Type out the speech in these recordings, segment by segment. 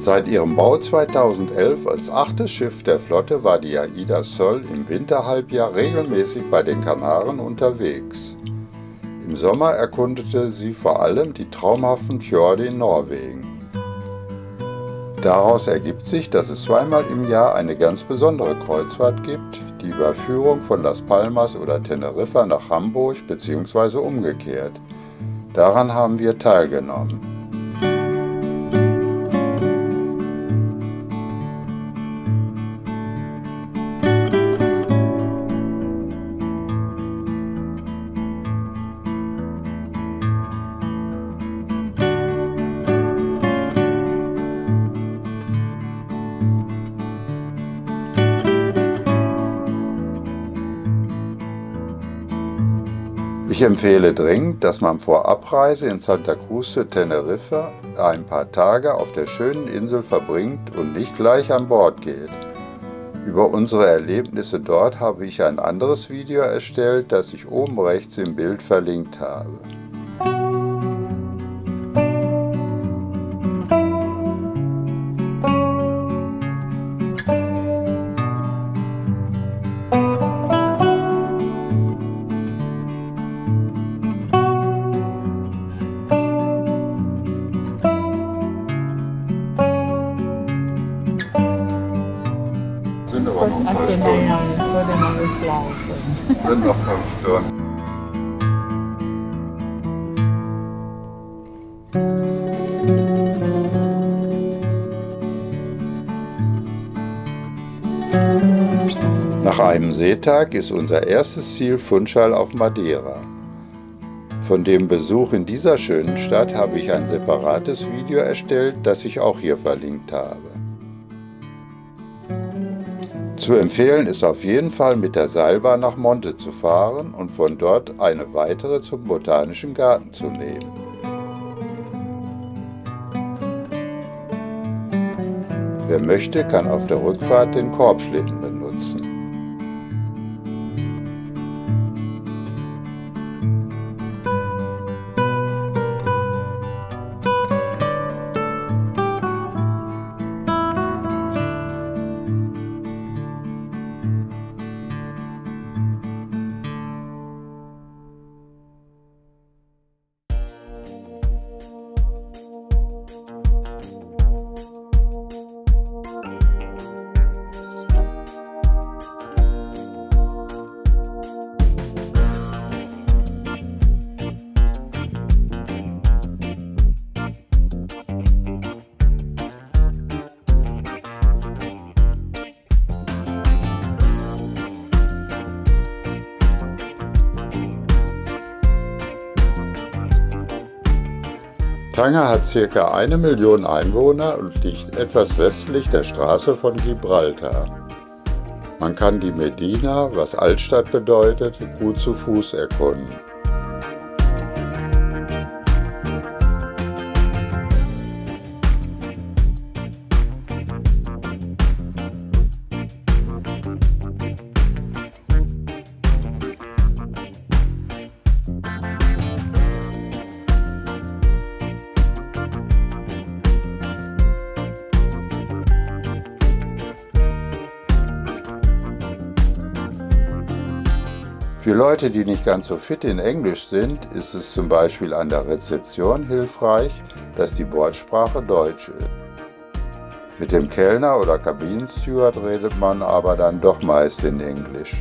Seit ihrem Bau 2011 als 8. Schiff der Flotte war die AIDA Sol im Winterhalbjahr regelmäßig bei den Kanaren unterwegs. Im Sommer erkundete sie vor allem die traumhaften Fjorde in Norwegen. Daraus ergibt sich, dass es zweimal im Jahr eine ganz besondere Kreuzfahrt gibt, die Überführung von Las Palmas oder Teneriffa nach Hamburg bzw. umgekehrt. Daran haben wir teilgenommen. Ich empfehle dringend, dass man vor Abreise in Santa Cruz de Tenerife ein paar Tage auf der schönen Insel verbringt und nicht gleich an Bord geht. Über unsere Erlebnisse dort habe ich ein anderes Video erstellt, das ich oben rechts im Bild verlinkt habe. Sind aber noch 5 Stunden. Würde man loslaufen. Sind noch 5 Stunden. Nach einem Seetag ist unser erstes Ziel Funchal auf Madeira. Von dem Besuch in dieser schönen Stadt habe ich ein separates Video erstellt, das ich auch hier verlinkt habe. Zu empfehlen ist auf jeden Fall mit der Seilbahn nach Monte zu fahren und von dort eine weitere zum Botanischen Garten zu nehmen. Wer möchte, kann auf der Rückfahrt den Korbschlitten benutzen. Tanger hat ca. 1 Million Einwohner und liegt etwas westlich der Straße von Gibraltar. Man kann die Medina, was Altstadt bedeutet, gut zu Fuß erkunden. Für Leute, die nicht ganz so fit in Englisch sind, ist es zum Beispiel an der Rezeption hilfreich, dass die Bordsprache Deutsch ist. Mit dem Kellner oder Kabinensteward redet man aber dann doch meist in Englisch.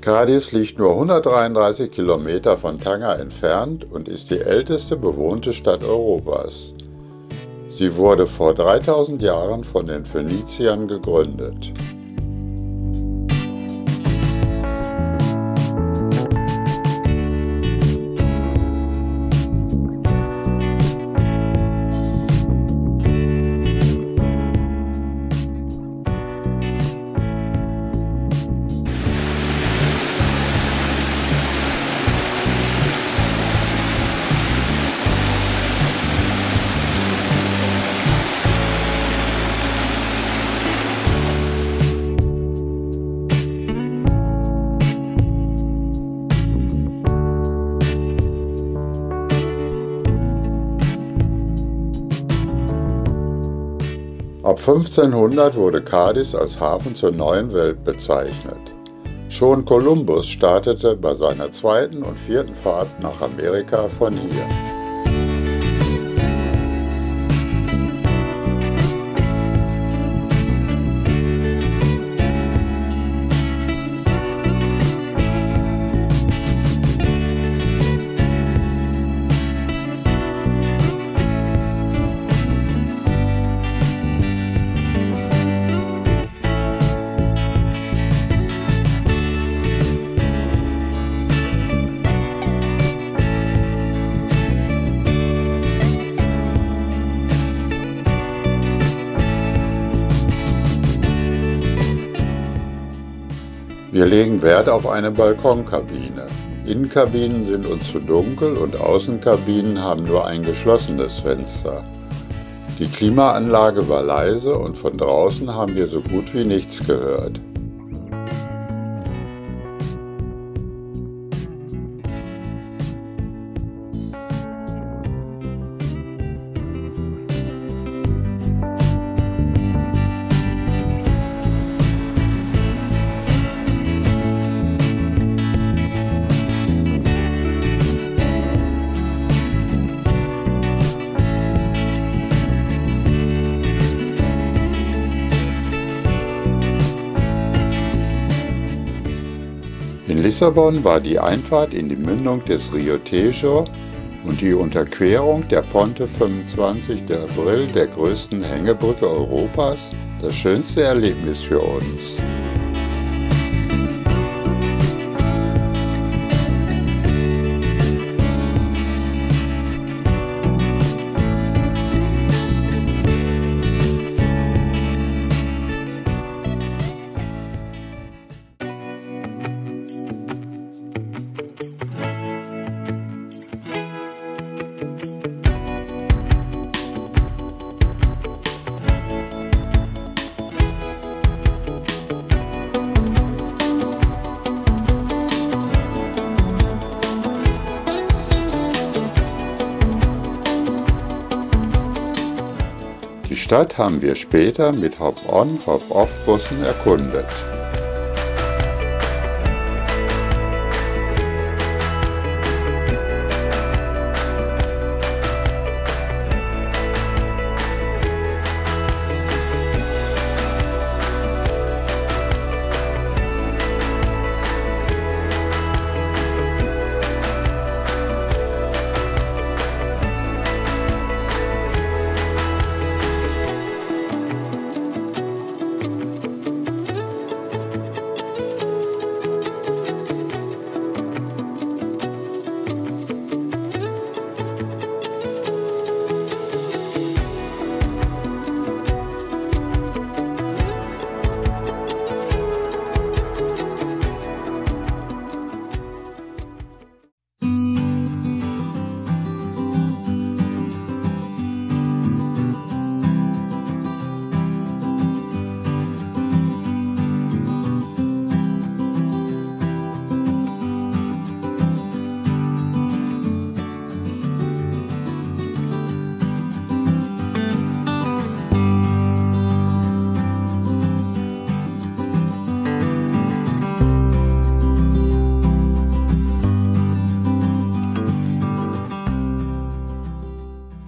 Cádiz liegt nur 133 Kilometer von Tanger entfernt und ist die älteste bewohnte Stadt Europas. Sie wurde vor 3000 Jahren von den Phöniziern gegründet. Ab 1500 wurde Cadiz als Hafen zur neuen Welt bezeichnet. Schon Kolumbus startete bei seiner zweiten und vierten Fahrt nach Amerika von hier. Wir legen Wert auf eine Balkonkabine. Innenkabinen sind uns zu dunkel und Außenkabinen haben nur ein geschlossenes Fenster. Die Klimaanlage war leise und von draußen haben wir so gut wie nichts gehört. In Lissabon war die Einfahrt in die Mündung des Rio Tejo und die Unterquerung der Ponte 25 de Abril, der größten Hängebrücke Europas, das schönste Erlebnis für uns. Die Stadt haben wir später mit Hop-on, Hop-off-Bussen erkundet.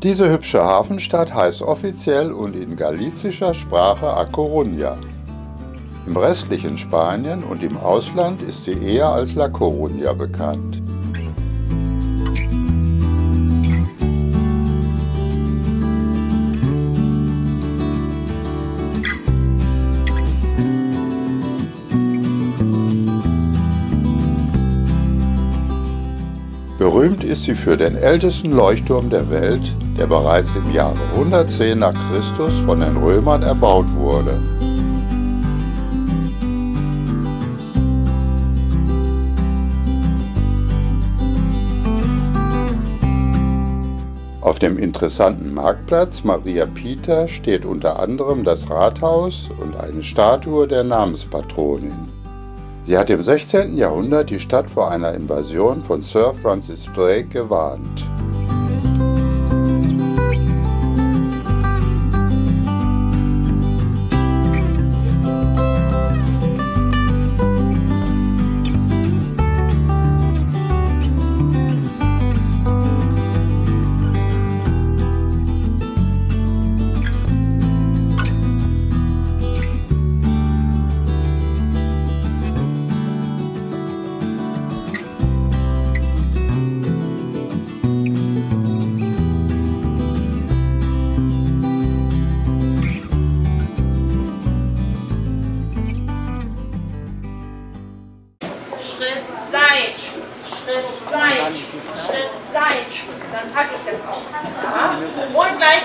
Diese hübsche Hafenstadt heißt offiziell und in galizischer Sprache A Coruña. Im restlichen Spanien und im Ausland ist sie eher als La Coruña bekannt. Berühmt ist sie für den ältesten Leuchtturm der Welt, der bereits im Jahre 110 nach Christus von den Römern erbaut wurde. Auf dem interessanten Marktplatz Maria Pita steht unter anderem das Rathaus und eine Statue der Namenspatronin. Sie hat im 16. Jahrhundert die Stadt vor einer Invasion von Sir Francis Drake gewarnt.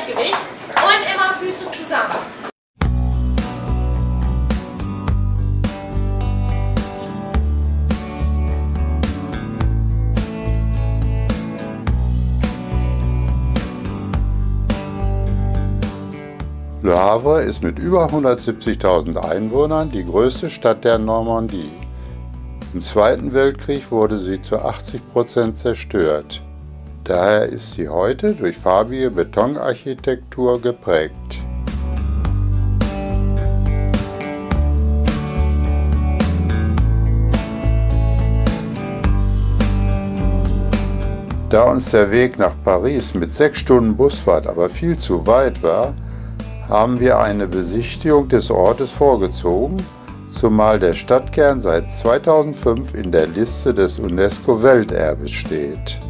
Gleichgewicht und immer Füße zusammen. Le Havre ist mit über 170.000 Einwohnern die größte Stadt der Normandie. Im Zweiten Weltkrieg wurde sie zu 80% zerstört. Daher ist sie heute durch farbige Betonarchitektur geprägt. Da uns der Weg nach Paris mit 6 Stunden Busfahrt aber viel zu weit war, haben wir eine Besichtigung des Ortes vorgezogen, zumal der Stadtkern seit 2005 in der Liste des UNESCO-Welterbes steht.